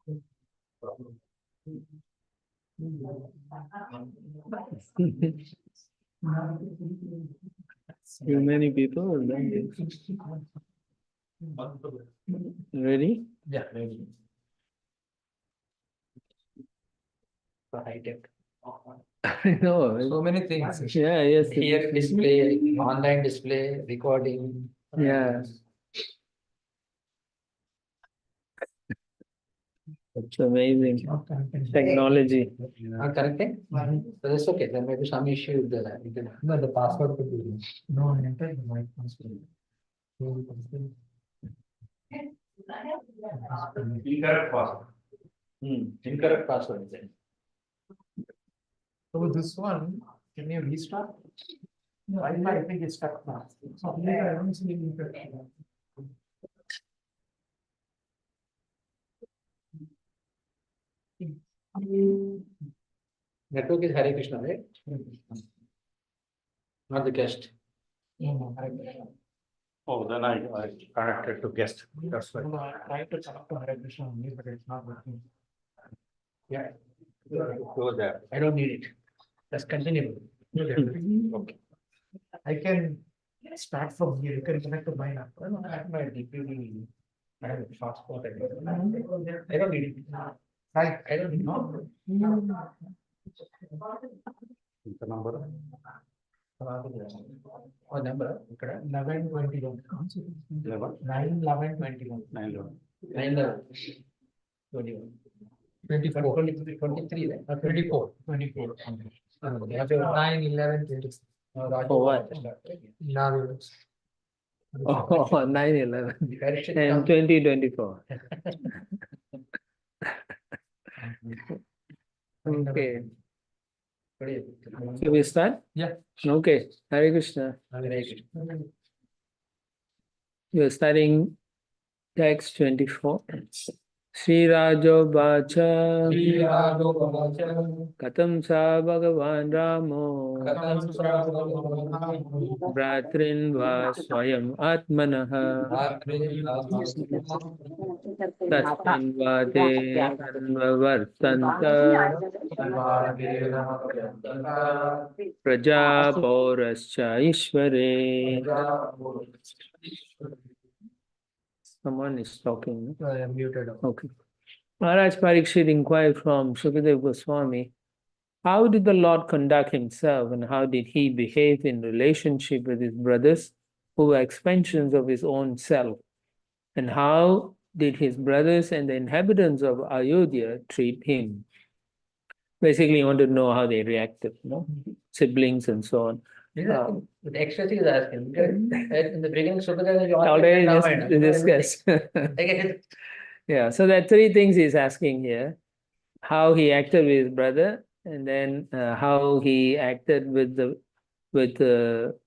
Too many people. Ready? Yeah, maybe. High tech. I know. So many things. Yeah, yes. Here display, online display, recording. Yeah. It's amazing. Technology. Not connecting? So that's okay. There may be some issue with the. No, the password could be. No, enter the mic password. Incorrect password. Incorrect password. So this one, can you restart? I think it's stuck now. So I don't see any infection. Network is Hare Krishna, right? Not the guest. No, Hare Krishna. Oh, then I connected to guest. That's right. No, I tried to connect to Hare Krishna only, but it's not working. Yeah. Go there. I don't need it. Let's continue. Okay. I can start from here. You can connect to mine. I don't have my DPD. I have a passport. I don't need it. I don't need it. The number. Oh, number. 1121. 11. 91121. 911. 911. 24. 23, right? 24. 24. 9, 11, 26. For what? Now, Oh, 9/11 and 2024. Okay. So we start? Yeah. Okay. Hare Krishna. We are studying text 24. Sri Rajo Bacha Katam Sa Bhagavan Ramo Bratrin Va Swayam Atmanaha Tattin Vade Vartanta Praja Paurascha Ishvare. Someone is talking. I am muted. Okay. Maharaj Parikshit inquired from Sukadeva Goswami, how did the Lord conduct himself and how did he behave in relationship with his brothers who were expansions of his own self? And how did his brothers and the inhabitants of Ayodhya treat him? Basically, you want to know how they reacted, siblings and so on. The extra thing is asking. In the beginning, Sukadeva, you Already discussed. Yeah, so there are three things he's asking here. How he acted with his brother, and then how he acted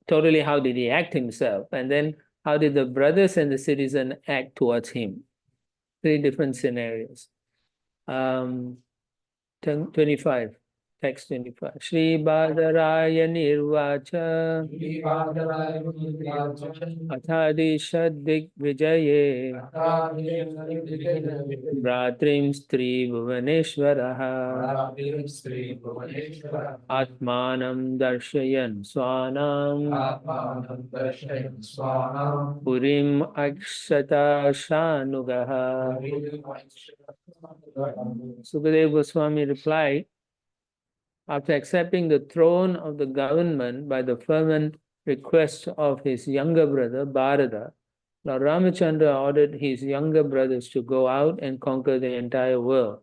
totally how did he act himself, and then how did the brothers and the citizen act towards him. Three different scenarios. 25. Text 25. Shri Badaraya Nirvacha Athadi Shaddik Vijaye Bratrim Stri Bhuvaneshwaraha Atmanam Darshayan Swanam Purim Akshata Shanugaha. Sukadeva Goswami replied, after accepting the throne of the government by the fervent request of his younger brother, Bharata, Lord Ramachandra ordered his younger brothers to go out and conquer the entire world,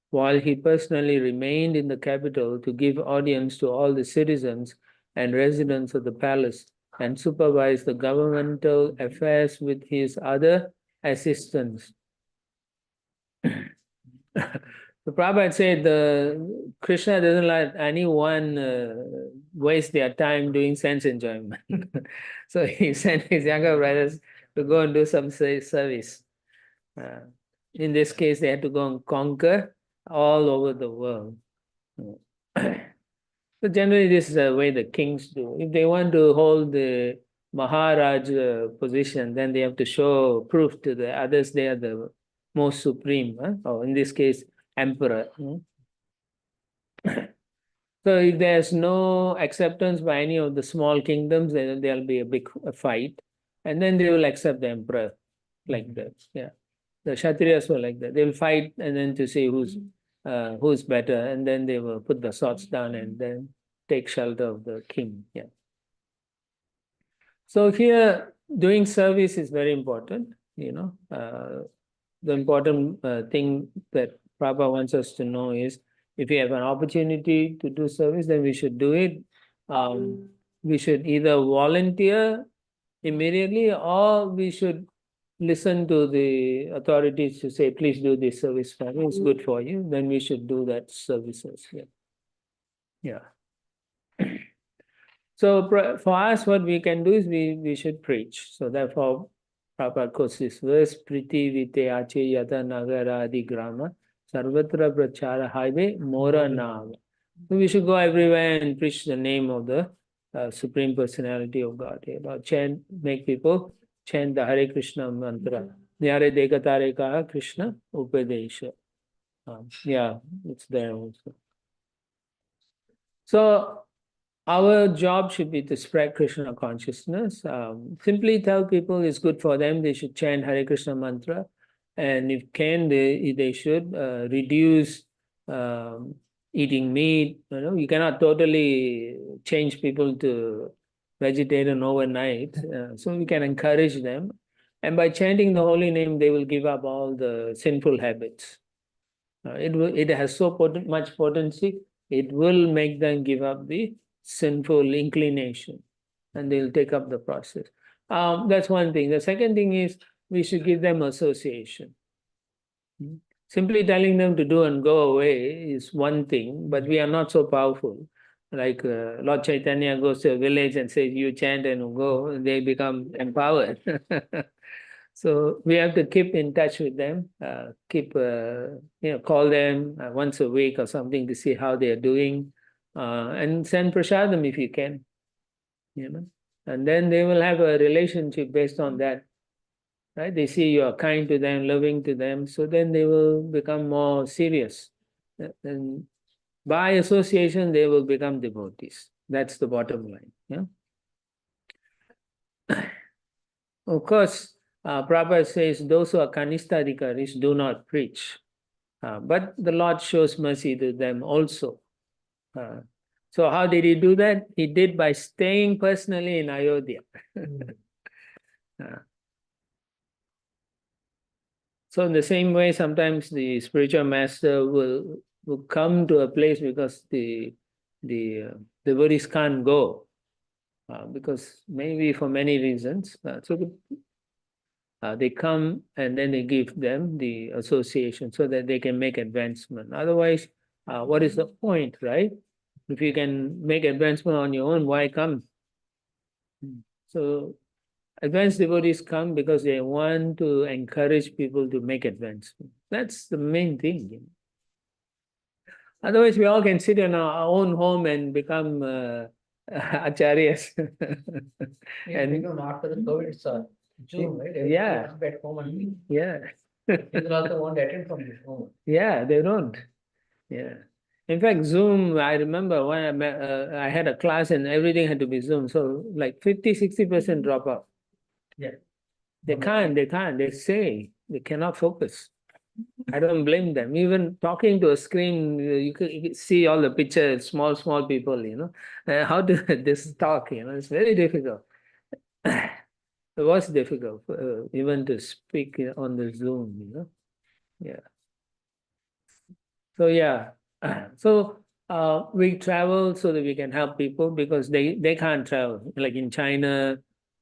while he personally remained in the capital to give audience to all the citizens and residents of the palace and supervise the governmental affairs with his other assistants. The Prabhupada said Krishna doesn't let anyone waste their time doing sense enjoyment. So he sent his younger brothers to go and do some service. In this case, they had to go and conquer all over the world. So generally, this is the way the kings do. If they want to hold the Maharaj position, then they have to show proof to the others they are the most supreme, or in this case, emperor. So if there's no acceptance by any of the small kingdoms, then there'll be a big fight, and then they will accept the emperor like that. Yeah, the Kshatriyas were like that. They will fight, and then to see who's better, and then they will put the swords down and then take shelter of the king. Yeah. So here, doing service is very important. The important thing that Prabhupada wants us to know is, if we have an opportunity to do service, then we should do it. We should either volunteer immediately, or we should listen to the authorities to say, please do this service for me, it's good for you. Then we should do that services. Yeah. So for us, what we can do is we should preach. So therefore, Prabhupada quotes this verse, Priti vite ache yata nagara adi grama sarvatra prachara highway mora nav. So we should go everywhere and preach the name of the Supreme Personality of Godhead. Or chant, make people chant the Hare Krishna mantra. Nyare dekatare ka Krishna upadesha. Yeah, it's there also. So our job should be to spread Krishna consciousness. Simply tell people it's good for them. They should chant Hare Krishna mantra, and if can, they should reduce eating meat. You cannot totally change people to vegetarian overnight. So we can encourage them, and by chanting the holy name, they will give up all the sinful habits. It has so much potency. It will make them give up the sinful inclination, and they'll take up the process. That's one thing. The second thing is, we should give them association. Simply telling them to do and go away is one thing, but we are not so powerful. Like Lord Chaitanya goes to a village and says, you chant and go, they become empowered. So we have to keep in touch with them, call them once a week or something to see how they are doing, and send prasadam if you can, and then they will have a relationship based on that, right? They see you are kind to them, loving to them, so then they will become more serious, and by association they will become devotees. That's the bottom line. Of course, Prabhupada says those who are kanistadikaris do not preach, but the Lord shows mercy to them also. So how did he do that? He did by staying personally in Ayodhya. So in the same way, sometimes the spiritual master will come to a place because the devotees can't go, because maybe for many reasons. They come and then they give them the association so that they can make advancement. Otherwise, what is the point, right? If you can make advancement on your own, why come? So advanced devotees come because they want to encourage people to make advancement. That's the main thing. Otherwise, we all can sit in our own home and become acharyas. And become after the COVID, Zoom, right? Yeah. Back home and Yeah. people also want to attend from this home. Yeah, they don't. Yeah. In fact, Zoom, I remember when I had a class and everything had to be Zoom. So like 50-60% drop out. Yeah. They can't. They say they cannot focus. I don't blame them. Even talking to a screen, you can see all the pictures, small people, how do this talk, it's very difficult. It was difficult even to speak on the Zoom, Yeah. So yeah, so we travel so that we can help people because they can't travel. Like in China,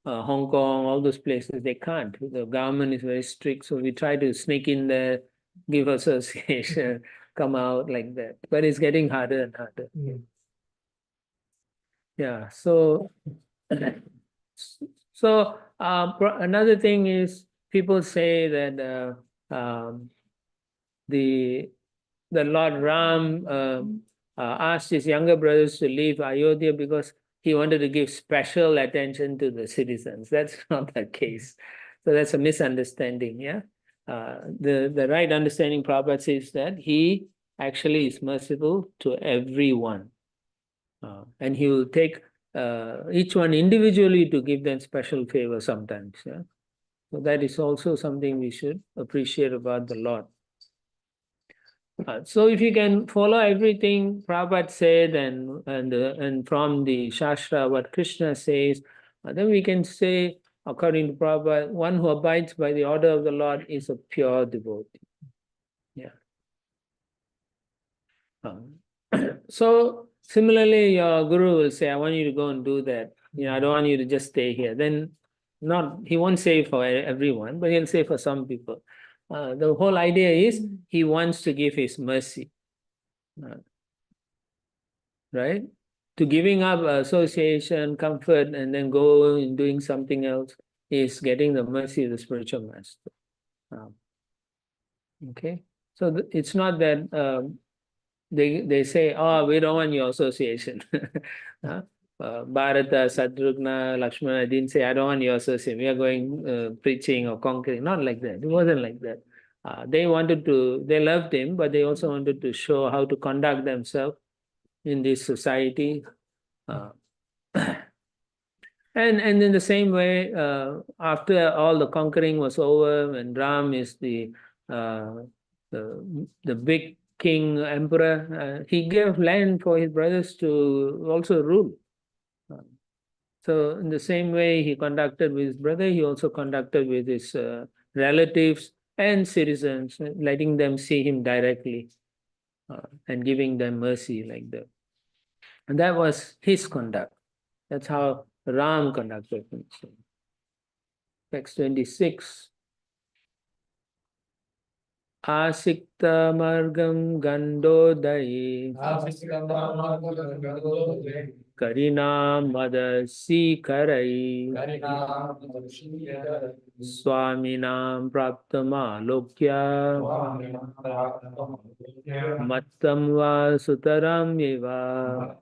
Hong Kong, all those places, they can't. The government is very strict, so we try to sneak in there, give association, come out like that. But it's getting harder and harder. Yeah. So another thing is, people say that the Lord Ram asked his younger brothers to leave Ayodhya because he wanted to give special attention to the citizens. That's not the case. So that's a misunderstanding, yeah? the right understanding, Prabhupada says that he actually is merciful to everyone. And he will take each one individually to give them special favor sometimes. Yeah? So that is also something we should appreciate about the Lord. So if you can follow everything Prabhupada said and from the Shastra what Krishna says, then we can say, according to Prabhupada, one who abides by the order of the Lord is a pure devotee. Yeah. So similarly, your guru will say, I want you to go and do that. I don't want you to just stay here. Then he won't say for everyone, but he'll say for some people. The whole idea is he wants to give his mercy. Right? To giving up association, comfort, and then go and doing something else is getting the mercy of the spiritual master. Okay? So it's not that they say, oh, we don't want your association. Bharata, Satrugna, Lakshmana didn't say, I don't want your association. We are going preaching or conquering. Not like that. It wasn't like that. They loved him, but they also wanted to show how to conduct themselves in this society. And in the same way, after all the conquering was over, when Ram is the big king emperor, he gave land for his brothers to also rule. So in the same way he conducted with his brother, he also conducted with his relatives and citizens, letting them see him directly and giving them mercy like that. And that was his conduct. That's how Ram conducted himself. Text 26. Asikta margam gandodai Karinam madasi karai Swaminam praptama lokya Mattam va sutaram eva.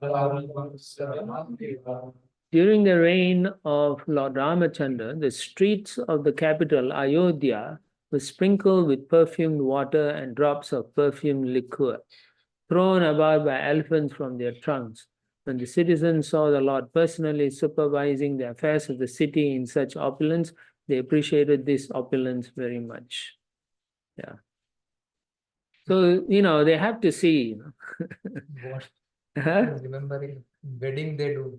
During the reign of Lord Ramachandra, the streets of the capital, Ayodhya, were sprinkled with perfumed water and drops of perfumed liquor, thrown about by elephants from their trunks. When the citizens saw the Lord personally supervising the affairs of the city in such opulence, they appreciated this opulence very much. Yeah. So, they have to see. What? Huh? Remembering wedding they do.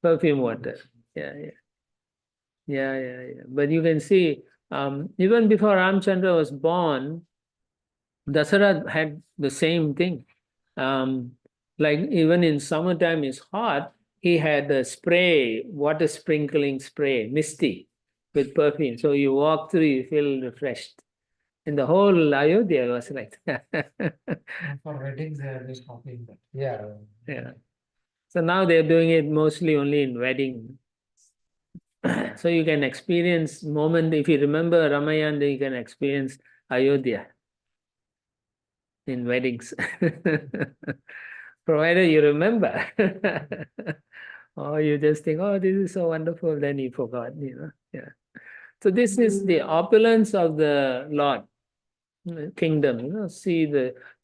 Perfume water. Yeah. But you can see, even before Ramchandra was born, Dasarath had the same thing. Like even in summertime it's hot, he had a spray, water sprinkling spray, misty, with perfume. So you walk through, you feel refreshed. And the whole Ayodhya was like that. For weddings, they are just copying that. Yeah. So now they're doing it mostly only in wedding. So you can experience moment, if you remember Ramayana, then you can experience Ayodhya in weddings. Provided you remember. Or you just think, oh, this is so wonderful, then you forgot, Yeah. So this is the opulence of the Lord kingdom, see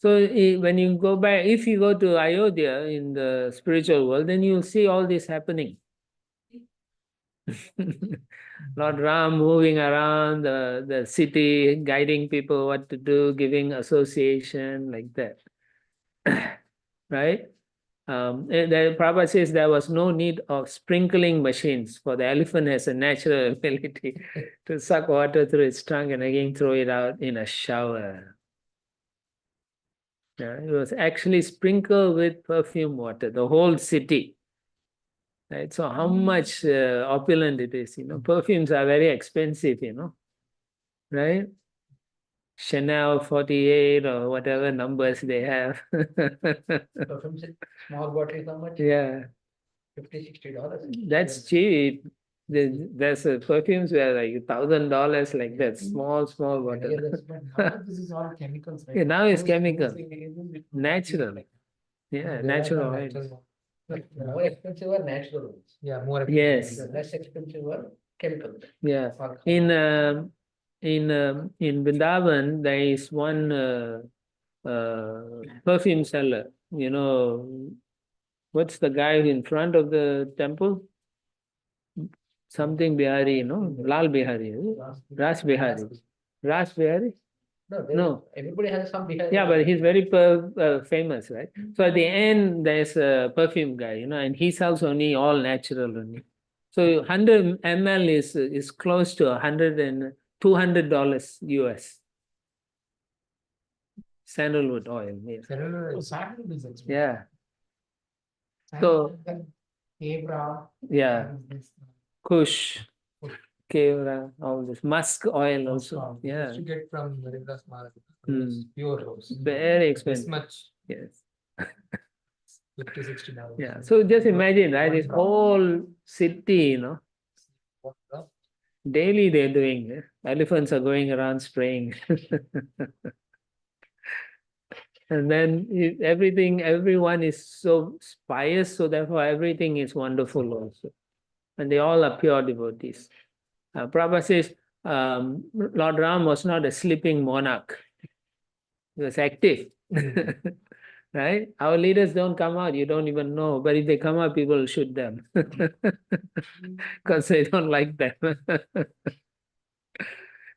when you go back, if you go to Ayodhya in the spiritual world, then you'll see all this happening. Lord Ram moving around the city, guiding people what to do, giving association like that. Right? The Prabhupada says there was no need of sprinkling machines, for the elephant has a natural ability to suck water through its trunk and again throw it out in a shower. Yeah, it was actually sprinkled with perfume water, the whole city. Right? So how much opulent it is, perfumes are very expensive, right? Chanel 48 or whatever numbers they have. Perfumes, small bottle, how much? Yeah. $50-$60. That's cheap. There's perfumes were like $1,000 like that, small bottle. Now this is all chemicals, right? Yeah, now it's chemical. Natural. Yeah, natural oils. More expensive are natural ones. Yeah, more expensive. Yes. Less expensive are chemical. Yeah. in Vrindavan, there is one perfume seller. You know, what's the guy in front of the temple? Something Bihari, Lal Bihari, Ras Bihari. Ras Bihari? No. Everybody has some behavior. Yeah, but he's very famous, right? So at the end, there's a perfume guy, and he sells only all natural only. So 100 ml is close to $200 US. Sandalwood oil. Yeah. Sandalwood is expensive. Yeah. So Kevra. yeah, Kush, Kevra, all this musk oil also. Yeah. To get from Narendra Smart. Pure rose. Very expensive. This much. Yes. $50-60. Yeah. So just imagine, right? This whole city, daily they're doing it. Elephants are going around spraying. And then everyone is so pious, so therefore everything is wonderful also. And they all are pure devotees. Prabhupada says Lord Ram was not a sleeping monarch. He was active. Right? Our leaders don't come out, you don't even know. But if they come out, people will shoot them. Because they don't like them.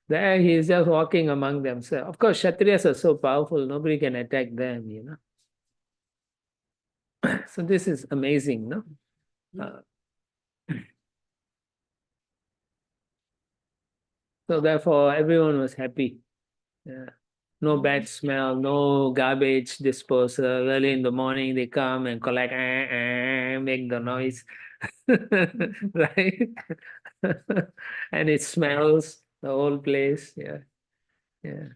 There he is just walking among them. So of course, Kshatriyas are so powerful, nobody can attack them, So this is amazing, no? So therefore, everyone was happy. Yeah. No bad smell, no garbage disposal. Early in the morning, they come and collect, make the noise, right? And it smells the whole place. Yeah, yeah.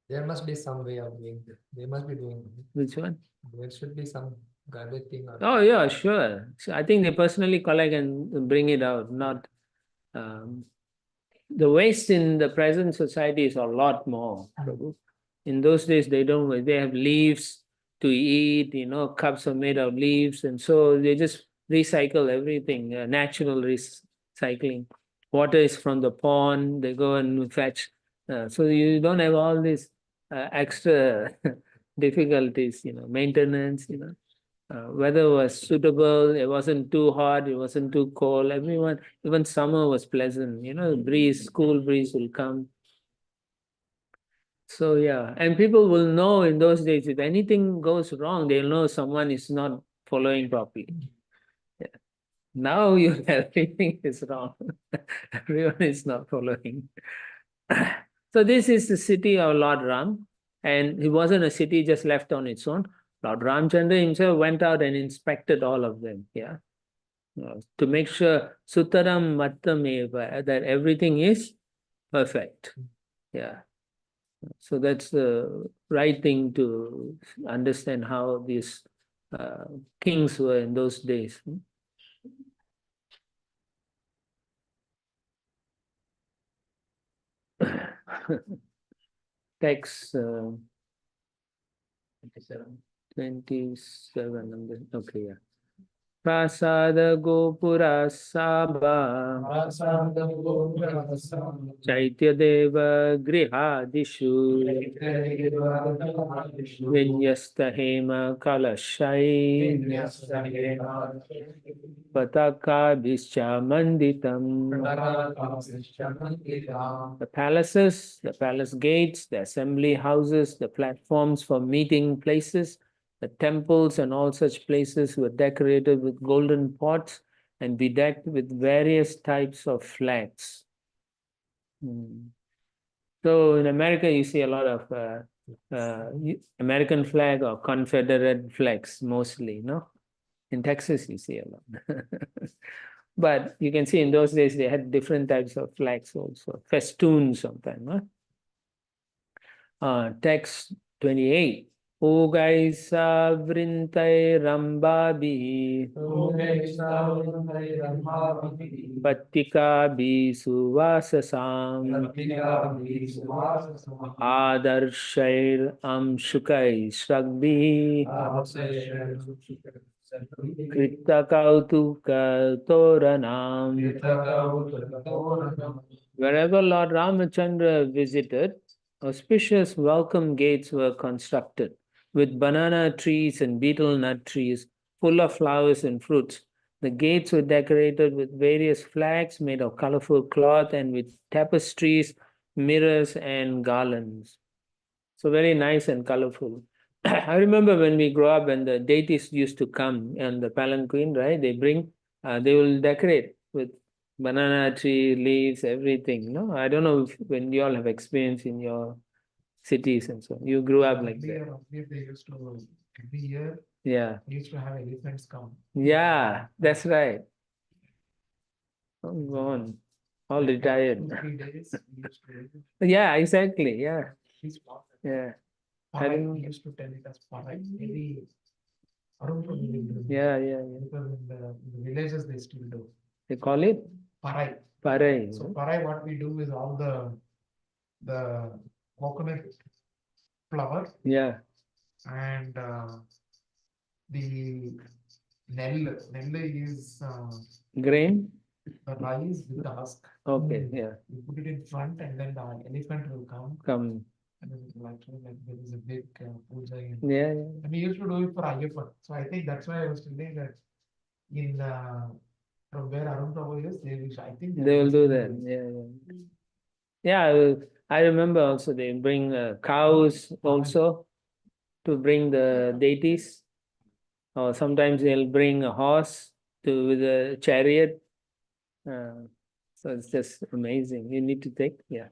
There must be some way of doing it. They must be doing it. Which one? There should be some garbage thing. Oh yeah, sure. So I think they personally collect and bring it out. Not the waste in the present society is a lot more. In those days, they don't. They have leaves to eat. Cups are made of leaves, and so they just recycle everything. Natural recycling. Water is from the pond. They go and fetch. So you don't have all these extra difficulties. Maintenance. Weather was suitable. It wasn't too hot. It wasn't too cold. Everyone, even summer was pleasant. Breeze, cool breeze will come. So yeah, and people will know in those days if anything goes wrong, they'll know someone is not following properly. Yeah. Now everything is wrong. Everyone is not following. So this is the city of Lord Ram, and it wasn't a city just left on its own. Lord Ramchandra himself went out and inspected all of them. Yeah, to make sure Sutaram Mattameva, that everything is perfect. Yeah. So that's the right thing to understand how these kings were in those days. Text 27. Okay, yeah. Prasada Gopura Sabha Chaitya Deva Grihadishu Vinyasta Hema Kalashai Pataka Bischa Manditam. The palaces, the palace gates, the assembly houses, the platforms for meeting places, the temples and all such places were decorated with golden pots and bedecked with various types of flags. So in America, you see a lot of American flag or Confederate flags mostly, no? In Texas, you see a lot. But you can see in those days, they had different types of flags also, festoons sometimes. Text 28. Ugaisa vrintai rambabi Pattika bi suvasasam Adarshair amshukai shragbi Kritta kautuka toranam Wherever Lord Ramachandra visited, auspicious welcome gates were constructed with banana trees and betel nut trees full of flowers and fruits. The gates were decorated with various flags made of colorful cloth and with tapestries, mirrors, and garlands. So very nice and colorful. I remember when we grew up, when the deities used to come and the palanquin, right? They will decorate with banana tree leaves, everything. No, I don't know if when you all have experience in your cities and so. You grew up like that. Earlier they used to, every year, Yeah, they used to have elephants come. yeah, that's right. Oh, gone, all retired. 2, 3 days, we used to. Yeah, exactly. Yeah, These flowers. yeah, I Parai, remember. we used to tell it as parai. Maybe Arun probably will do. Yeah, yeah, yeah. Because in the villages they still do. They call it Parai. parai. So parai, what we do is all the coconut flour Yeah, and the nell. Nell is grain. the rice with the husk. Okay, yeah, You put it in front, and then the elephant will come, come. and then it will actually, like, there is a big puja. Yeah, yeah. And we used to do it for Ayyappan. So I think that's why I was telling that in from where Arun Prabhu is, I think They will do still that. it. Yeah, yeah. Yeah, I remember also they bring cows also to bring the deities, or sometimes they'll bring a horse to with a chariot. So it's just amazing. You need to take, yeah.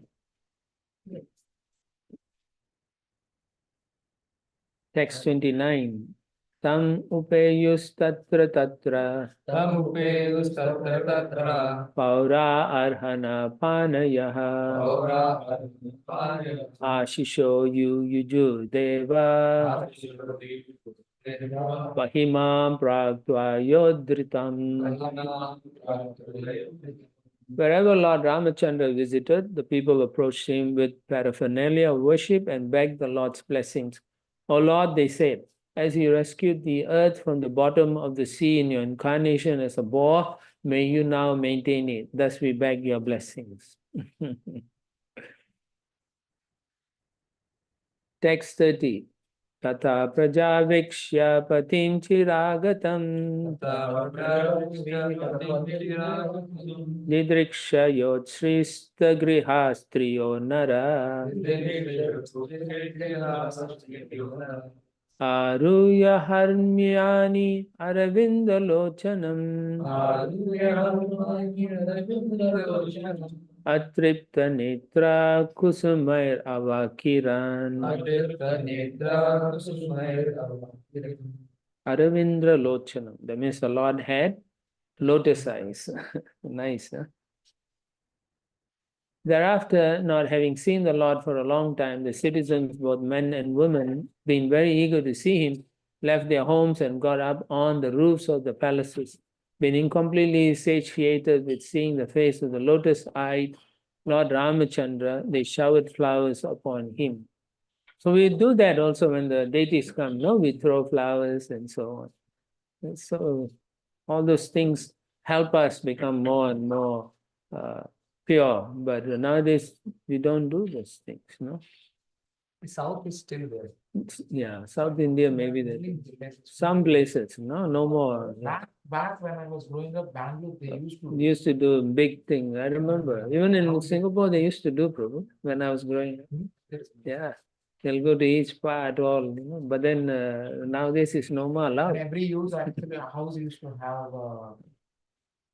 Text 29. Tam upeyustatra tatra Tamupedustattra tatra paura arhana panayaha paura ashisho yuju deva Mahimam praktva yodritam. Wherever Lord Ramachandra visited, the people approached him with paraphernalia of worship and begged the Lord's blessings. O Lord, they said, as you rescued the earth from the bottom of the sea in your incarnation as a boar, may you now maintain it. Thus we beg your blessings. Text 30. Tata prajavikshya patim chiragatam didriksha yotsrista grihastriyo nara aruya harmyani aravindalochanam atripta netra kusumair avakiran Aravindra Lochanam. That means the Lord had lotus eyes. Nice, huh? Thereafter, not having seen the Lord for a long time, the citizens, both men and women, being very eager to see him, left their homes and got up on the roofs of the palaces. Being completely satiated with seeing the face of the lotus-eyed Lord Ramachandra, they showered flowers upon him. So we do that also when the deities come, no? We throw flowers and so on. So all those things help us become more and more pure. But nowadays we don't do those things, no? The south is still there. Yeah, South India maybe there. Some places, no more. Back when I was growing up, Bangalore, they Used to do big thing. I remember. Even in Singapore, they used to do, Prabhu, when I was growing up. Yeah. They'll go to each part, all, but then nowadays it's no more And allowed. every use, actually, a house used to have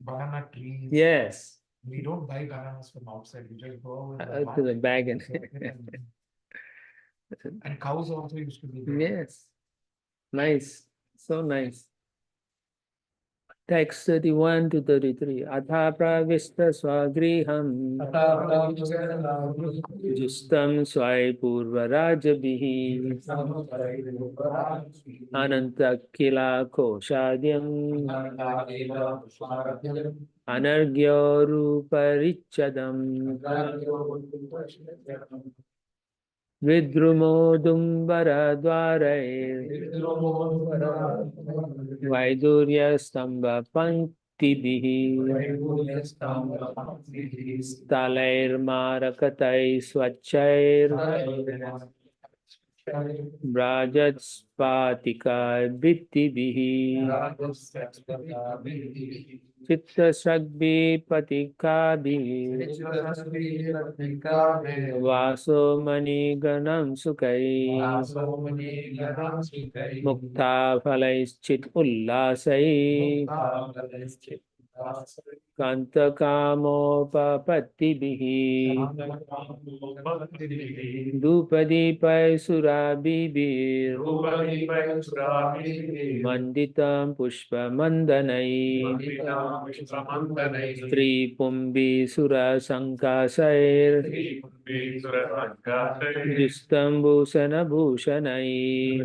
banana trees. Yes, We don't buy bananas from outside. We just go with to the bag and and cows also used to be there. yes, nice, so nice. Text 31 to 33. Atha pravista swagriham justam swai purva rajabhihi ananta kila koshadyam anargyo ruparichadam vidrumo dumbara dwarai vaidurya stamba Stalairmarakatai Swachair Brajatspatika Bittibihi Chitta Shagbi Patikadi Vaso Mani Ganam Sukai Mukta Phalais Chit Ullasai Kanta Kamopapattibihi Dupadipai Surabibir Manditam Pushpa Mandanai Sri Pumbi Sura Sankasair Distambusana Bhushanai.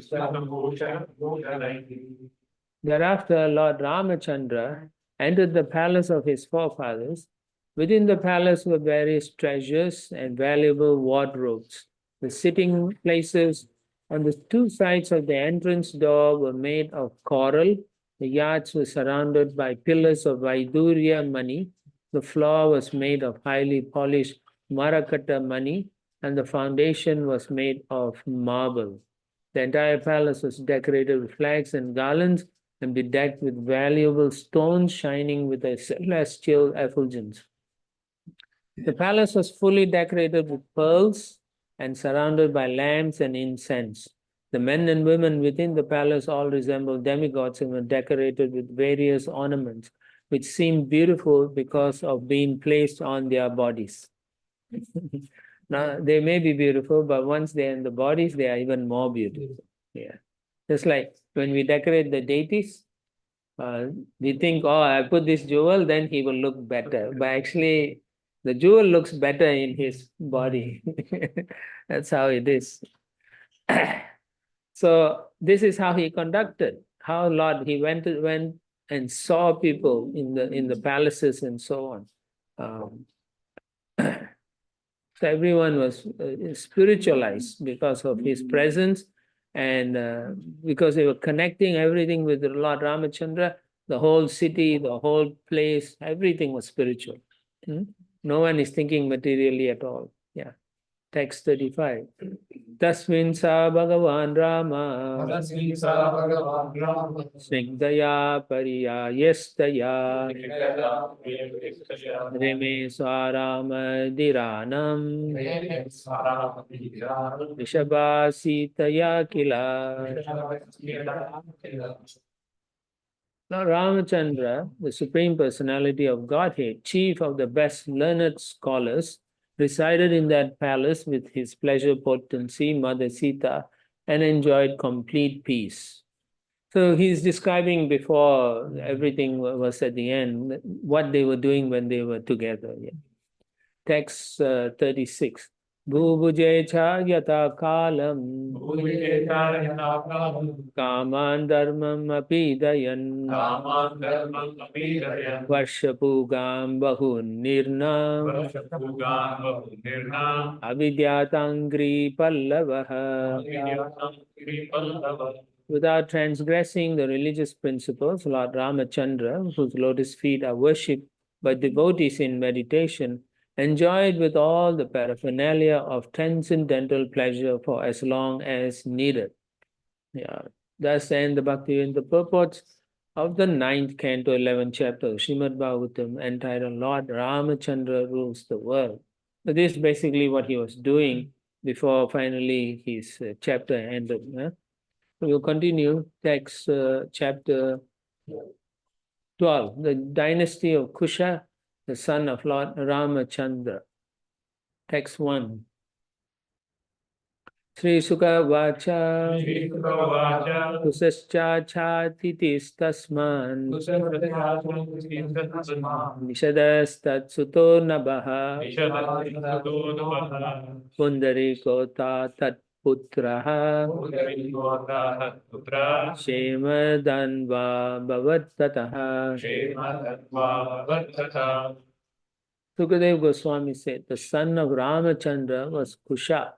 Thereafter, Lord Ramachandra entered the palace of his forefathers. Within the palace were various treasures and valuable wardrobes. The sitting places on the two sides of the entrance door were made of coral. The yards were surrounded by pillars of Vaidurya money. The floor was made of highly polished Marakata money, and the foundation was made of marble. The entire palace was decorated with flags and garlands and bedecked with valuable stones shining with a celestial effulgence. The palace was fully decorated with pearls and surrounded by lamps and incense. The men and women within the palace all resembled demigods and were decorated with various ornaments, which seemed beautiful because of being placed on their bodies. Now, they may be beautiful, but once they're in the bodies, they are even more beautiful. Yeah. Just like when we decorate the deities, we think, oh, I put this jewel, then he will look better. But actually, the jewel looks better in his body. That's how it is. So this is how he conducted. How Lord, he went and saw people in the palaces and so on. So everyone was spiritualized because of his presence, and because they were connecting everything with the Lord Ramachandra, the whole city, the whole place, everything was spiritual. No one is thinking materially at all. Yeah. Text 35. Tasmin sa Bhagavan Rama Snigdaya Pariyayestaya Rime Swarama Dhiranam Rishabhasitaya Kila. Now Ramachandra, the Supreme Personality of Godhead, chief of the best learned scholars, resided in that palace with his pleasure potency, Mother Sita, and enjoyed complete peace. So he's describing before everything was at the end, what they were doing when they were together. Yeah. Text 36. Bhubuje cha yata kalam kaman dharmam apidayan varshapugam bahun nirnam avidyatangri pallavaha. Without transgressing the religious principles, Lord Ramachandra, whose lotus feet are worshipped by devotees in meditation, enjoyed with all the paraphernalia of transcendental pleasure for as long as needed. Yeah. Thus end the Bhaktivedanta purports of the 9th canto, 11th chapter of Srimad Bhagavatam, entitled Lord Ramachandra Rules the World. So this is basically what he was doing before finally his chapter ended. So we'll continue text chapter 12, the dynasty of Kusha, the son of Lord Ramachandra. Text 1. Sri Sukha Vacha Kusascha Chatitis Tasman Nishadas Tatsuto Nabaha Pundariko Tat Putraha Shemadanva Bhavattataha. Sukadev Goswami said, the son of Ramachandra was Kusha.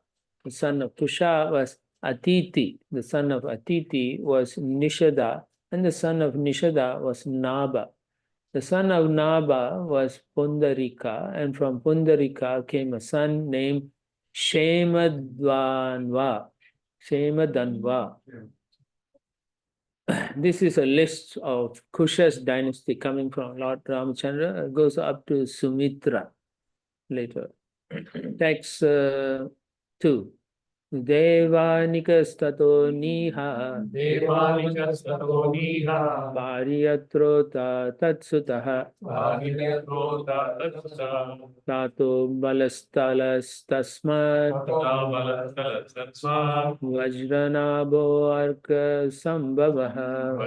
The son of Kusha was Atiti. The son of Atiti was Nishada. And the son of Nishada was Naba. The son of Naba was Pundarika, and from Pundarika came a son named Shemadvanva. Shemadhanva. This is a list of Kusha's dynasty coming from Lord Ramachandra. It goes up to Sumitra later. Text 2. Devanikastato niha Devanikastato niha Pariyatrota tatsutaha Pariyatrota tatsa Tato balastalas tasmat Tatsa Vajranabo arka sambhavaha.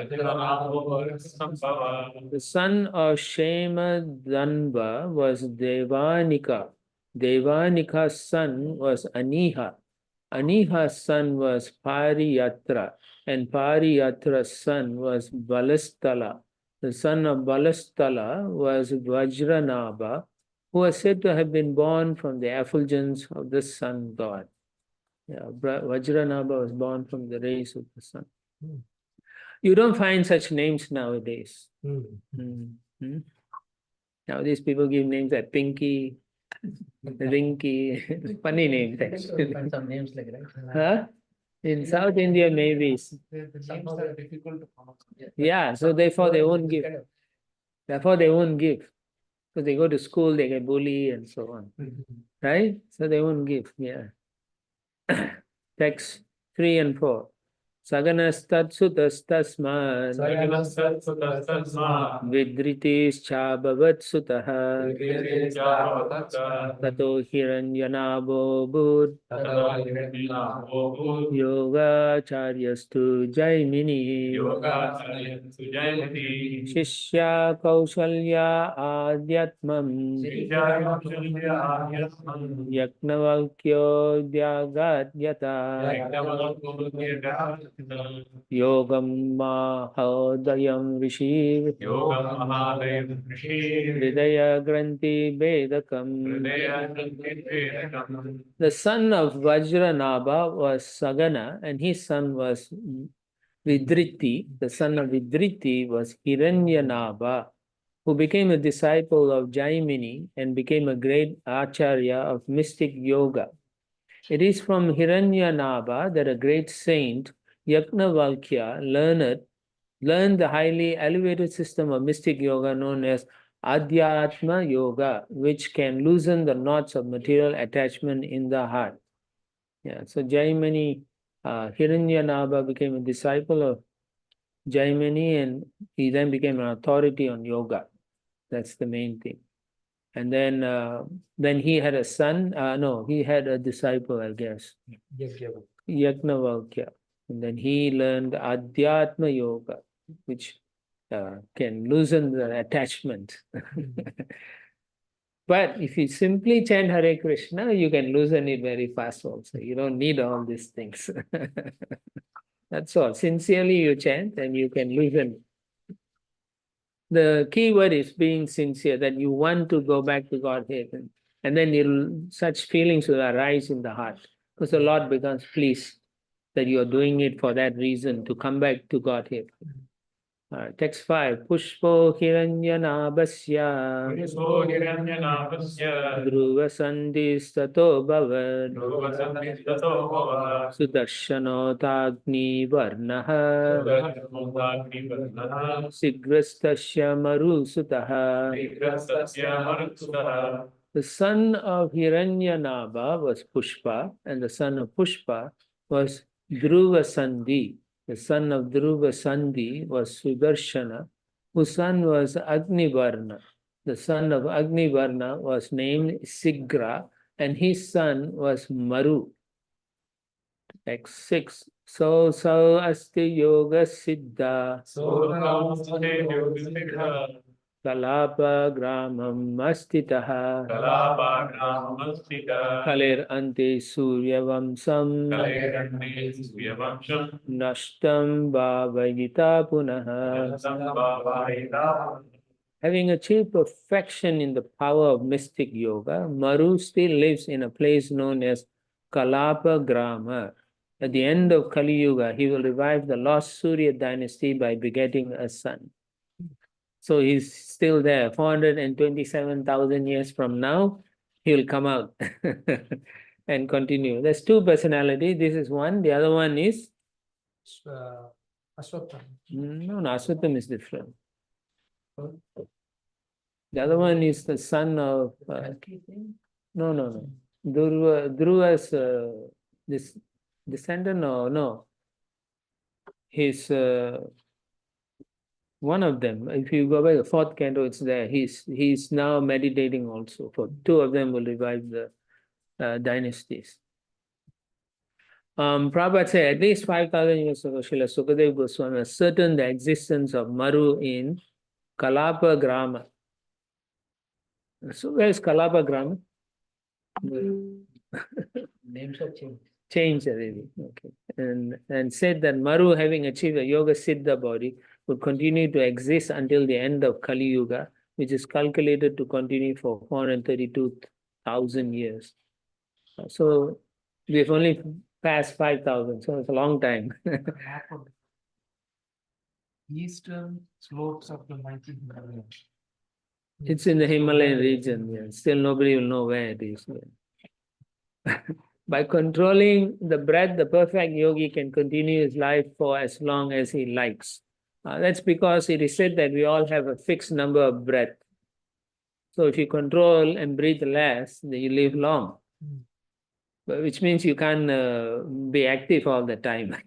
The son of Shemadhanva was Devanika. Devanika's son was Aniha. Aniha's son was Pariyatra, and Pariyatra's son was Balastala. The son of Balastala was Vajranaba, who was said to have been born from the effulgence of the sun god. Yeah, Vajranaba was born from the rays of the sun. You don't find such names nowadays. Nowadays people give names like Pinky, Rinky, funny names actually. Find some names like that. Huh? In South India, maybe. The names are difficult to pronounce. Yeah, so therefore they won't give. Therefore they won't give. So they go to school, they get bullied and so on. Right? So they won't give. Yeah. Text 3 and 4. Saganastatsuttastasmat Vidritis-chabhavat-sutaha Tato hiranyanabo bud Yoga-charyastu jaimini Shishya kaushalya adhyatmam Yaknavalkyo dhyagat Yogam mahodayam rishi Hridaya granthi bedakam. The son of Vajranaba was Sagana, and his son was Vidriti. The son of Vidriti was Hiranyanaba, who became a disciple of Jaimini and became a great acharya of mystic yoga. It is from Hiranyanaba that a great saint, Yajnavalkya, learned the highly elevated system of mystic yoga known as Adhyatma Yoga, which can loosen the knots of material attachment in the heart. Yeah, so Jaimini, Hiranyanaba became a disciple of Jaimini, and he then became an authority on yoga. That's the main thing. And then he had a son. No, he had a disciple, I guess. Yajnavalkya. And then he learned Adhyatma Yoga, which can loosen the attachment. But if you simply chant Hare Krishna, you can loosen it very fast also. You don't need all these things. That's all. Sincerely you chant and you can loosen it. The key word is being sincere, that you want to go back to Godhead. And then such feelings will arise in the heart. Because the Lord becomes pleased that you are doing it for that reason, to come back to Godhead. Text 5. Pushpo hiranyanabhasya Dhruva sandhistato bhavad Sudarshano tagni varnaha Sigrastasya marusutaha. The son of Hiranyanaba was Pushpa, and the son of Pushpa was Dhruva Sandhi. The son of Dhruva Sandhi was Sudarshana, whose son was Agnivarna. The son of Agnivarna was named Sigra, and his son was Maru. Text 6. So asti yoga siddha Kalapa gramam astitaha Kalir ante surya vamsam Nashtam bhavagita punaha. Having achieved perfection in the power of mystic yoga, Maru still lives in a place known as Kalapa Grama. At the end of Kali Yuga, he will revive the lost Surya dynasty by begetting a son. So he's still there. 427,000 years from now, he will come out and continue. There's two personalities. This is one. The other one is Ashwatthama. no, Aswatam is different. The other one is the son of no. Dhruva's this descendant. No. He's one of them. If you go by the fourth canto, it's there. He's now meditating also. For two of them will revive the dynasties. Prabhupada said at least 5,000 years ago, Srila Sukadeva Goswami ascertained the existence of Maru in Kalapa Grama. So where is Kalapa Grama? Names have changed. Changed already. Okay. And said that Maru, having achieved a Yoga Siddha body, would continue to exist until the end of Kali Yuga, which is calculated to continue for 432,000 years. So we've only passed 5,000, so it's a long time. Map of eastern slopes of the mighty Himalaya. It's in the Himalayan region. Yeah. Still nobody will know where it is. Yeah. By controlling the breath, the perfect yogi can continue his life for as long as he likes. That's because it is said that we all have a fixed number of breath. So if you control and breathe less, then you live long. Which means you can't be active all the time.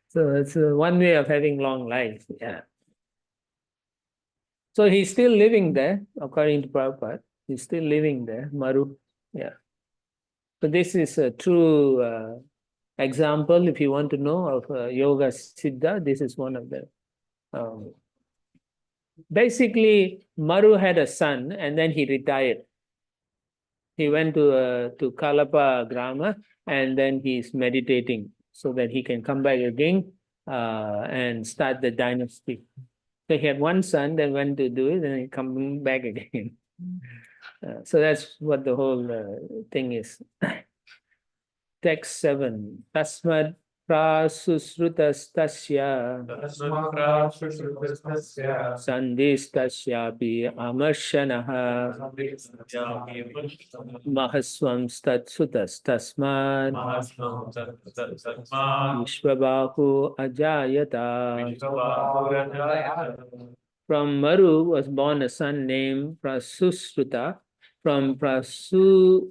So it's one way of having long life. Yeah. So he's still living there, according to Prabhupada. He's still living there, Maru. Yeah. So this is a true example, if you want to know, of Yoga Siddha. This is one of them. Basically, Maru had a son and then he retired. He went to Kalapa Grama and then he's meditating so that he can come back again and start the dynasty. So he had one son, then went to do it, and he come back again. So that's what the whole thing is. Text 7. Tasmad prasusrutastasya sandistasyapi amarshanaha mahaswam statsutas tasmad vishvabahu ajayata. From Maru was born a son named Prasusruta. From Prasusruta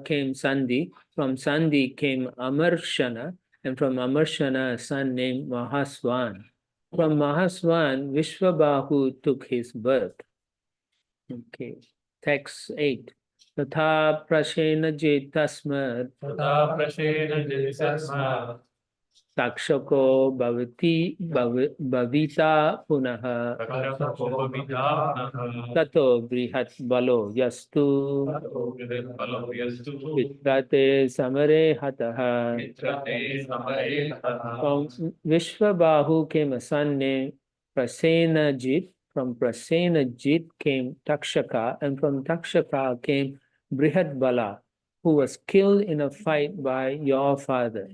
came Sandhi. From Sandhi came Amarshana. And from Amarshana, a son named Mahaswan. From Mahaswan, Vishvabahu took his birth. Okay. Text 8. Tatha prashena jetasmad takshako bhavita punaha tato brihat balo yastu vitrate samare hataha. From Vishvabahu came a son named Prasenajit. From Prasenajit came Takshaka, and from Takshaka came Brihatbala, who was killed in a fight by your father.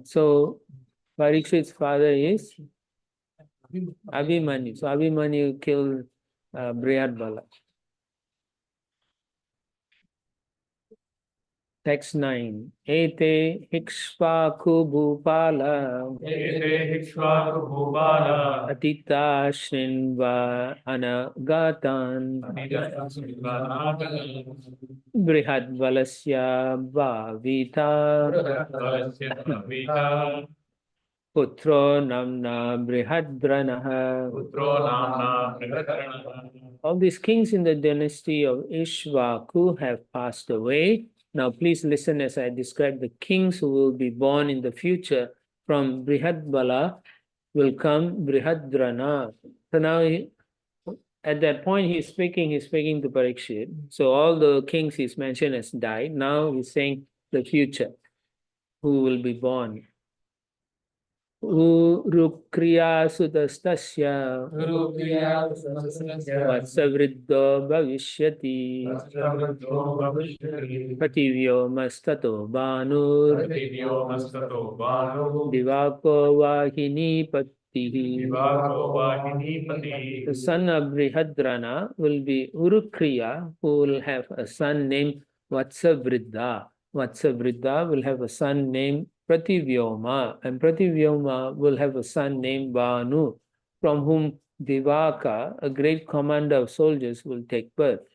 So Parikshit's father is Abhimanyu. So Abhimanyu killed Brihatbala. Text 9. Ete Hikshvaku Bhupala Atita Shrinva Anagatan Brihat Valasya Bhavita Putro Namna Brihadranaha. All these kings in the dynasty of Ishvaku have passed away. Now please listen as I describe the kings who will be born in the future. From Brihadbala will come Brihadrana. So now at that point he's speaking to Parikshit. So all the kings he's mentioned has died. Now he's saying the future, who will be born. Urukriya sudastasya vatsavriddho bhavishyati prativyomastato banur divako vahini patihi. The son of Brihadrana will be Urukriya, who will have a son named Vatsavriddha. Vatsavriddha will have a son named Prativyoma, and Prativyoma will have a son named Banu, from whom Divaka, a great commander of soldiers, will take birth.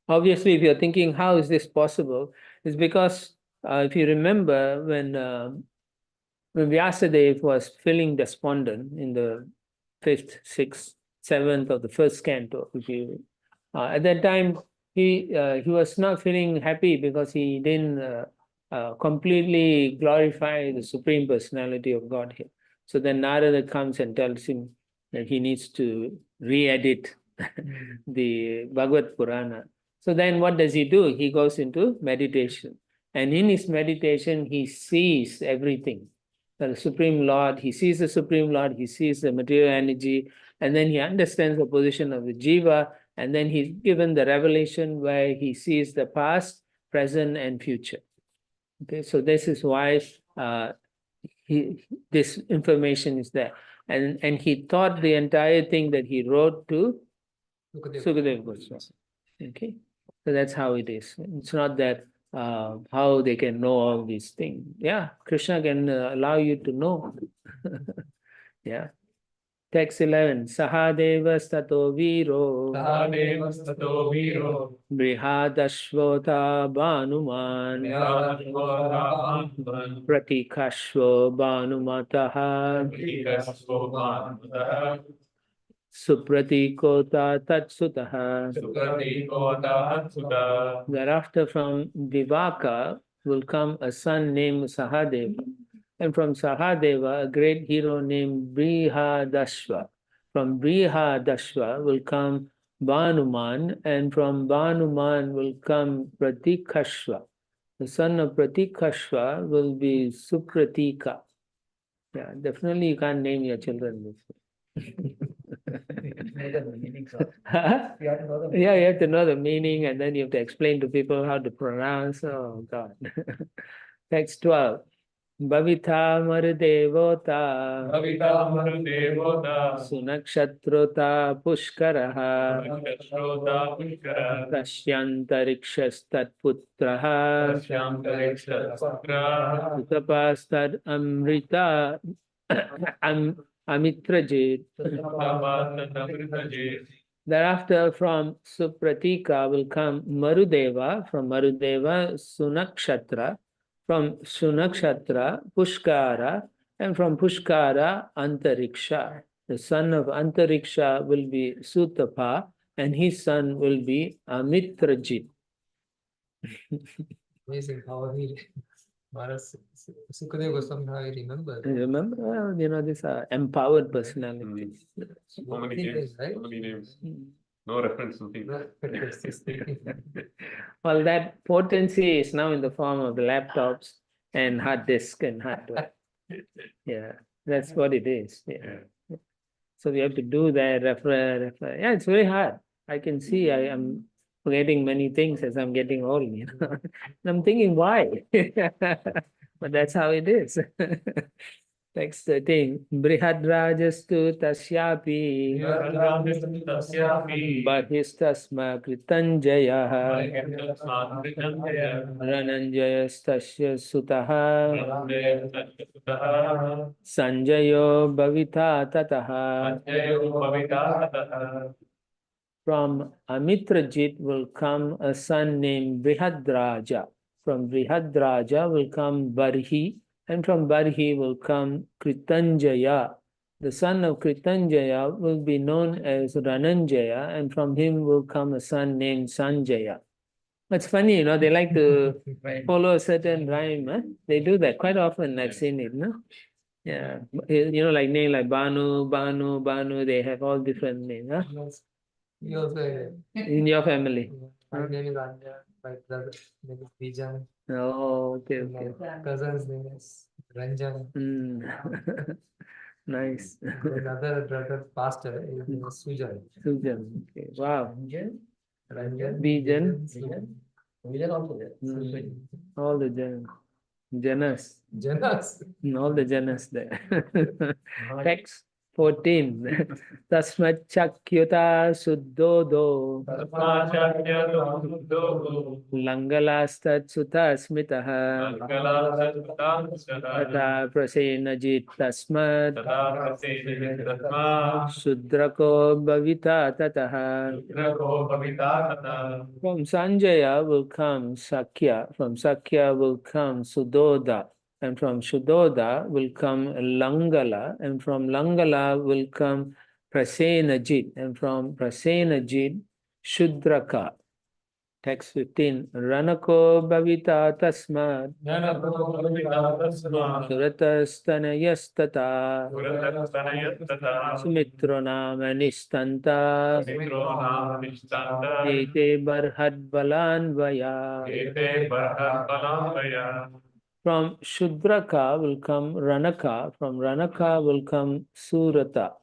Obviously, if you're thinking, how is this possible? It's because, if you remember, when Vyasadeva was feeling despondent in the 5th, 6th, 7th of the first canto, if you, at that time, he was not feeling happy because he didn't completely glorify the Supreme Personality of Godhead. So then Narada comes and tells him that he needs to re-edit the Bhagavad Purana. So then what does he do? He goes into meditation. And in his meditation, he sees everything. The Supreme Lord, he sees the Supreme Lord, he sees the material energy, and then he understands the position of the jiva, and then he's given the revelation where he sees the past, present, and future. Okay, so this is why this information is there. And he taught the entire thing that he wrote to Sukadeva Goswami. Okay, so that's how it is. It's not that how they can know all these things. Yeah, Krishna can allow you to know. Yeah. Text 11. Sahadeva stato viro brihadashvota banuman pratikashvo banumataha supratikota tatsutaha. Thereafter from Divaka will come a son named Sahadeva. And from Sahadeva, a great hero named Brihadashva. From Brihadashva will come Banuman, and from Banuman will come Pratikashva. The son of Pratikashva will be Supratika. Yeah, definitely you can't name your children this way. Yeah, you have to know the meaning, and then you have to explain to people how to pronounce. Oh, God. Text 12. Bhavita Marudevota Sunakshatrota Pushkaraha Tasyantarikshastat Utapastad Amrita Amitrajit. Thereafter from Supratika will come Marudeva, from Marudeva Sunakshatra, from Sunakshatra Pushkara, and from Pushkara Antariksha. The son of Antariksha will be Sutapa, and his son will be Amitrajit. Amazing how he Sukadeva Goswami, how he remember. Remember, these are empowered personalities. So many names, Right? so many names. No reference to people. Well, that potency is now in the form of the laptops and hard disk and hard drive. Yeah, that's what it is. Yeah. So we have to do that, refer. Yeah, it's very hard. I can see I am forgetting many things as I'm getting old, And I'm thinking, why? But that's how it is. Text 13. Brihadrajastu tasyapi Bahistasma kritanjaya Rananjayastasya sutaha Sanjayo bhavita tataha. From Amitrajit will come a son named Brihadraja. From Brihadraja will come Barhi, and from Barhi will come Kritanjaya. The son of Kritanjaya will be known as Rananjaya, and from him will come a son named Sanjaya. It's funny, they like to follow a certain rhyme. They do that quite often. I've seen it, no? Yeah, like name like Banu, Banu, Banu. They have all different names. Huh? He also, In your family. my name is Anya, my brother's name is Bijan, Oh, okay, and okay. my cousin's name is Ranjan. Nice. Another brother pastor is Sujan. Sujan. Okay. Wow. Ranjan. Bijan. Vision also there. All the Janas. Janas. All the Janas there. Text 14. Tasmat chakyuta suddhodo langalastat sutta smitaha tata prasenajit tasmat sudrako bhavita tataha. From Sanjaya will come Sakya, from Sakya will come Sudoda, and from Sudoda will come Langala, and from Langala will come Prasenajit, and from Prasenajit Shudraka. Text 15. Ranako bhavita tasmat suratastanayastata sumitronama nistanta ete barhadbalan vaya. From Shudraka will come Ranaka, from Ranaka will come Surata,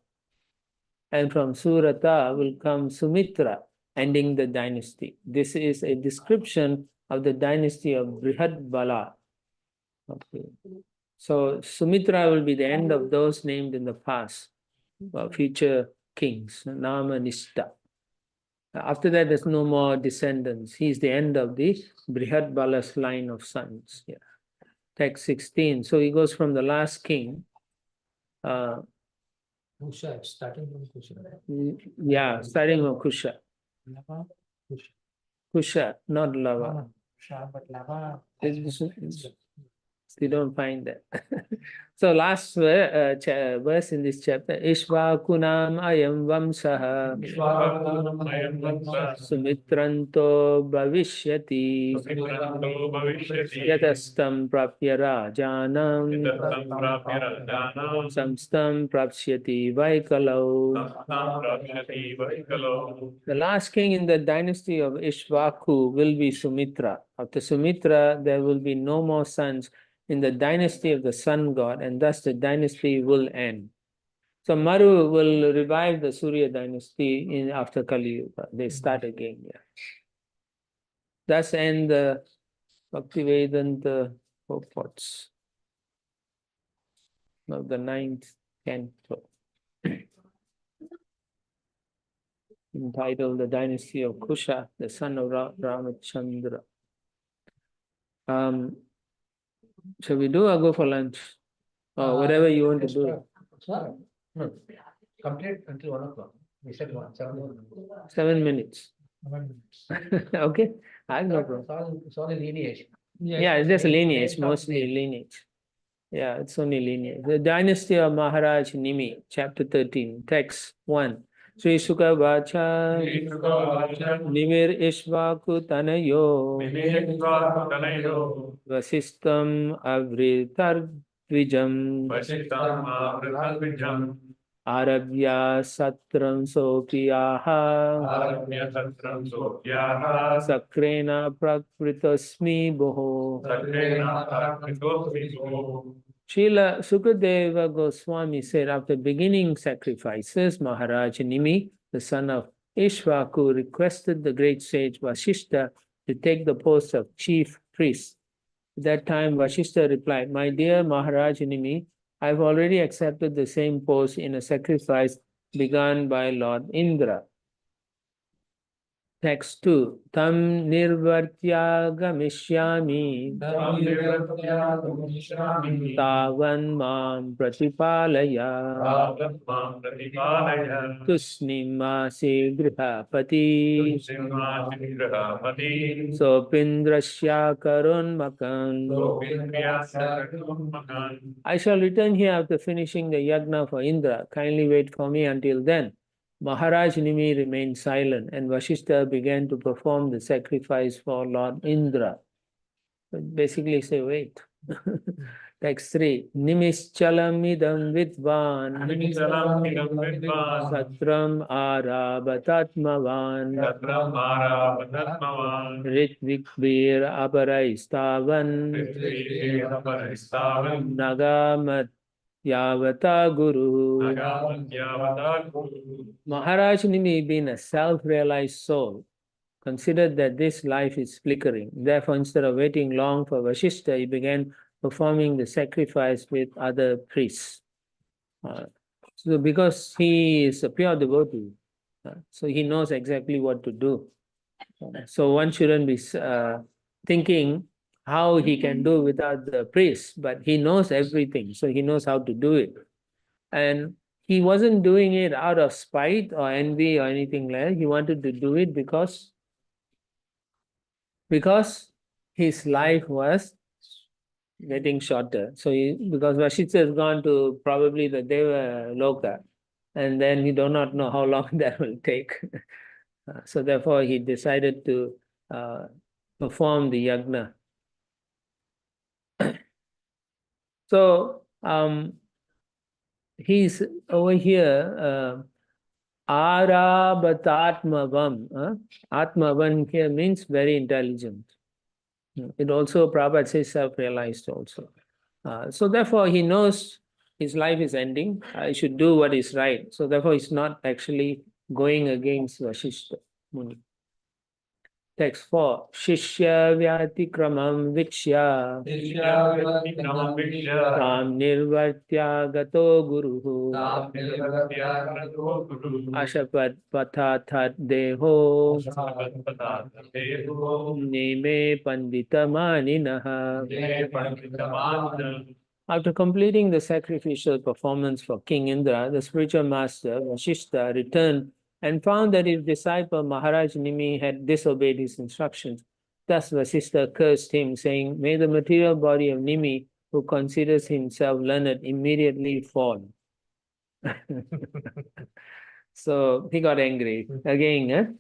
and from Surata will come Sumitra, ending the dynasty. This is a description of the dynasty of Brihadbala. Okay. So Sumitra will be the end of those named in the past, future kings, Namanista. After that, there's no more descendants. He's the end of the Brihadbala's line of sons. Yeah. Text 16. So he goes from the last king. Kusha, starting from Kusha. Yeah, starting from Kusha. Lava. Kusha, not Lava. Kusha, but lava. You don't find that. So last verse in this chapter, Ishvakunam ayam vamsaha sumitranto bhavishyati yatastam prapya rajanam samstam prapsyati vaikalau. The last king in the dynasty of Ishvaku will be Sumitra. After Sumitra, there will be no more sons in the dynasty of the sun god, and thus the dynasty will end. So Maru will revive the Surya dynasty after Kali Yuga. They start again. Yeah. Thus end the Bhaktivedanta purports of the 9th canto, entitled The Dynasty of Kusha, the son of Ramachandra. Shall we do or go for lunch? Or whatever you want to do. No. Complete until 1 o'clock. We said 7 minutes. 7 minutes. Okay, I have no problem. It's all in lineage. Yeah, it's just lineage, mostly lineage. Yeah, it's only lineage. The Dynasty of Maharaj Nimi, chapter 13, text 1. Sri Sukha Vacha Nimir Ishvaku Tanayo Vasistam Avritar Vijam Arabhya Satram Sopiyaha Sakrena Prakritasmi Boho. Srila Sukadeva Goswami said, after beginning sacrifices, Maharaj Nimi, the son of Ishvaku, requested the great sage Vasishta to take the post of chief priest. At that time, Vasishta replied, "My dear Maharaj Nimi, I have already accepted the same post in a sacrifice begun by Lord Indra." Text 2. Tam nirvartya gamishyami tavan mam pratipalaya tusnimasi grihapati sopindrasya karunmakan. I shall return here after finishing the yagna for Indra. Kindly wait for me until then. Maharaj Nimi remained silent, and Vasishta began to perform the sacrifice for Lord Indra. But basically say, wait. Text 3. Nimischalamidam vidvan Nimichalam idam vidvan. Satram arabatatmavan Tatram aravatmatmavan. Ritvikbir aparaistavan Prithviraparistavam. Nagamat Yavata Guru. Nagamadhyavata guru. Maharaj Nimi, being a self-realized soul, considered that this life is flickering. Therefore, instead of waiting long for Vashishta, he began performing the sacrifice with other priests. So because he is a pure devotee, so he knows exactly what to do. So one shouldn't be thinking how he can do without the priest, but he knows everything, so he knows how to do it. And he wasn't doing it out of spite or envy or anything like that. He wanted to do it because his life was getting shorter. So because Vashishta has gone to probably the Deva Loka, and then he do not know how long that will take. So therefore he decided to perform the yagna. So he's over here, Arabatatmavam. Atmavan here means very intelligent. It also, Prabhupada says, self-realized also. So therefore, he knows his life is ending. I should do what is right. So therefore, he's not actually going against Vashishta Muni. Text 4. Shishya Vyatikramam Vikshya Shishyavyatitramam vikshya. Tam Nirvartya Gato Guruhu Tam nirvatyagato guru. Ashapat Pathathat Deho Asapatpatadeho. Neme Panditamaninaha. Ne panditamanam. After completing the sacrificial performance for King Indra, the spiritual master Vashishta returned and found that his disciple Maharaj Nimi had disobeyed his instructions. Thus Vashishta cursed him, saying, "May the material body of Nimi, who considers himself learned, immediately fall." So he got angry. Again,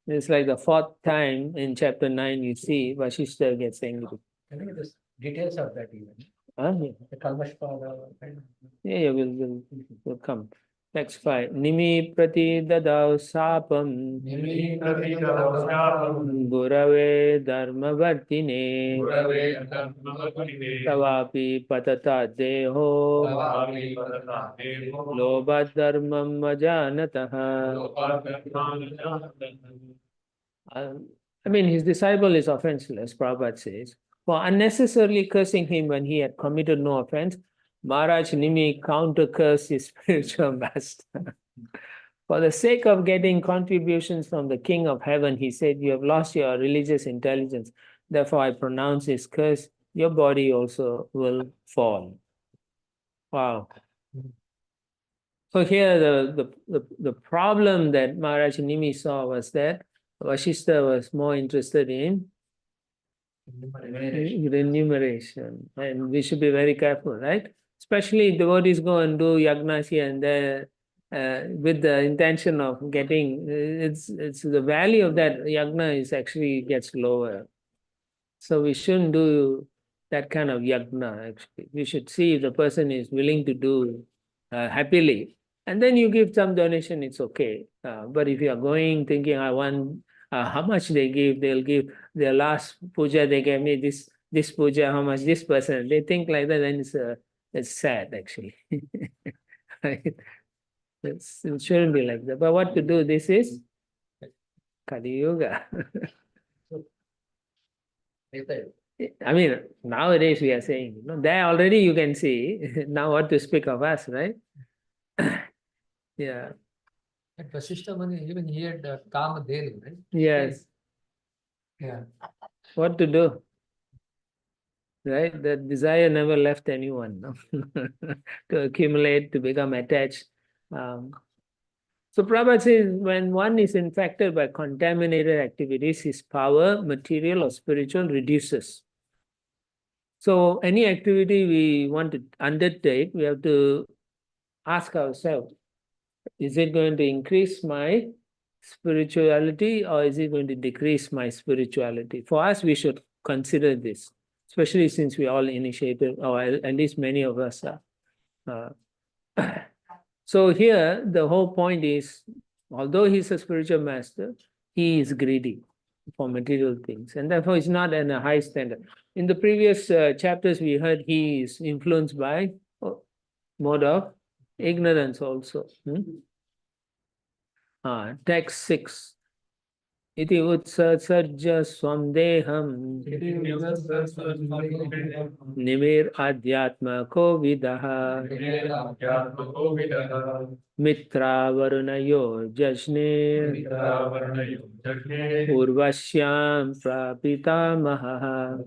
it's like the fourth time in chapter 9 you see Vashishta gets angry. Can you get the details of that even? Yeah. The Kalmashpada kind of. Yeah, we'll come. Next 5. Nimi prati dadau sapam Nimi pratidadav shapam. Gurave dharmavartine Gurave dharmavartine. Tavapi patata deho Tavapi patatadeho. Lobha dharmam vajanataha. I mean, his disciple is offenseless, Prabhupada says. For unnecessarily cursing him when he had committed no offense, Maharaj Nimi counter-cursed his spiritual master. For the sake of getting contributions from the King of Heaven, he said, "You have lost your religious intelligence. Therefore, I pronounce this curse. Your body also will fall." Wow. So here the problem that Maharaj Nimi saw was that Vashishta was more interested in remuneration. And we should be very careful, right? Especially if devotees go and do yagnas here and there with the intention of getting, it's the value of that yagna is actually gets lower. So we shouldn't do that kind of yagna, actually. We should see if the person is willing to do happily. And then you give some donation, it's okay. But if you are going thinking, I want how much they give, they'll give their last puja, they gave me this puja, how much this person, they think like that, then it's sad actually. Right? It shouldn't be like that. But what to do, this is Kali Yuga. I mean, nowadays we are saying, there already you can see, now what to speak of us, right? Yeah. And Vasishtha Muni, even he had Kama Delu, right? Yes. Yeah. What to do? Right? That desire never left anyone, no? To accumulate, to become attached. So Prabhupada says, when one is infected by contaminated activities, his power, material or spiritual, reduces. So any activity we want to undertake, we have to ask ourselves, is it going to increase my spirituality or is it going to decrease my spirituality? For us, we should consider this. especially since we all initiated, or at least many of us are. So here, the whole point is, although he's a spiritual master, he is greedy for material things, and therefore he's not in a high standard. In the previous chapters, we heard he is influenced by mode of ignorance also. Text 6. Iti utsasajja swamdeham nimir adhyatma ko vidaha mitra varunayo jajne urvasyam prapitamaha.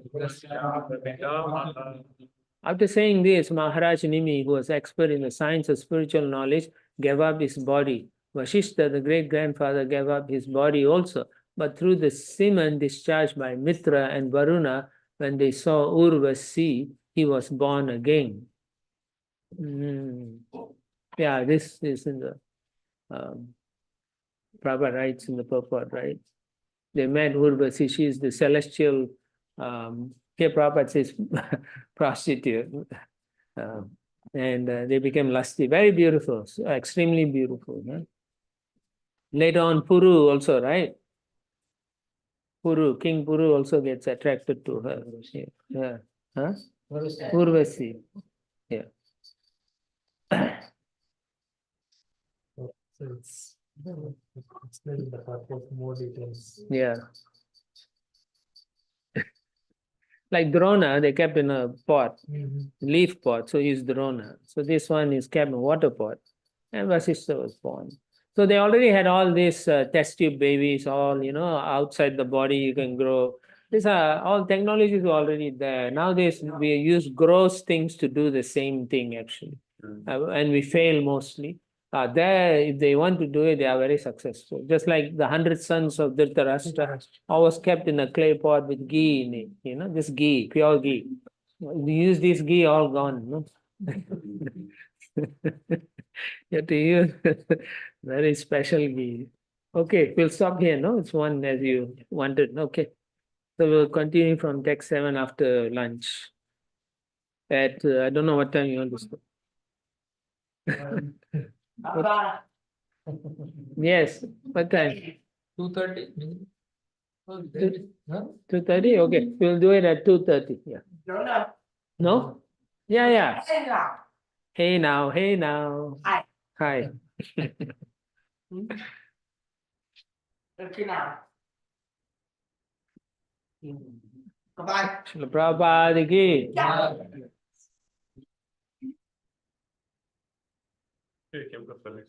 After saying this, Maharaj Nimi, who was expert in the science of spiritual knowledge, gave up his body. Vashishta, the great-grandfather, gave up his body also. But through the semen discharged by Mitra and Varuna, when they saw Urvasi, he was born again. Yeah, this is in the Prabhupada writes in the purport, right? They met Urvasi, she is the celestial, here Prabhupada says prostitute. And they became lusty, very beautiful, extremely beautiful. Huh? Later on, Puru also, right? Puru, King Puru also gets attracted to her. Yeah. Huh? Urvasi. Yeah. So it's explain the purpose more details. Yeah. Like Drona, they kept in a pot, leaf pot, so he's Drona. So this one is kept in a water pot, and Vasishtha was born. So they already had all these test tube babies, all, outside the body you can grow. These are all technologies were already there. Nowadays, we use gross things to do the same thing, actually. And we fail mostly. There, if they want to do it, they are very successful. Just like the 100 sons of Dhritarashtra, always kept in a clay pot with ghee in it, just ghee, pure ghee. You use this ghee, all gone, no? You have to use very special ghee. Okay, we'll stop here, no? It's one as you wanted. Okay. So we'll continue from text 7 after lunch. At, I don't know what time you want to stop. Yes, what time? 2:30. 2:30? Okay, we'll do it at 2:30. Yeah. No? Yeah, yeah. Hey now, hey now. Hi. Hi. Okay now. Bye-bye. Srila Prabhupada ki. Yeah. Okay,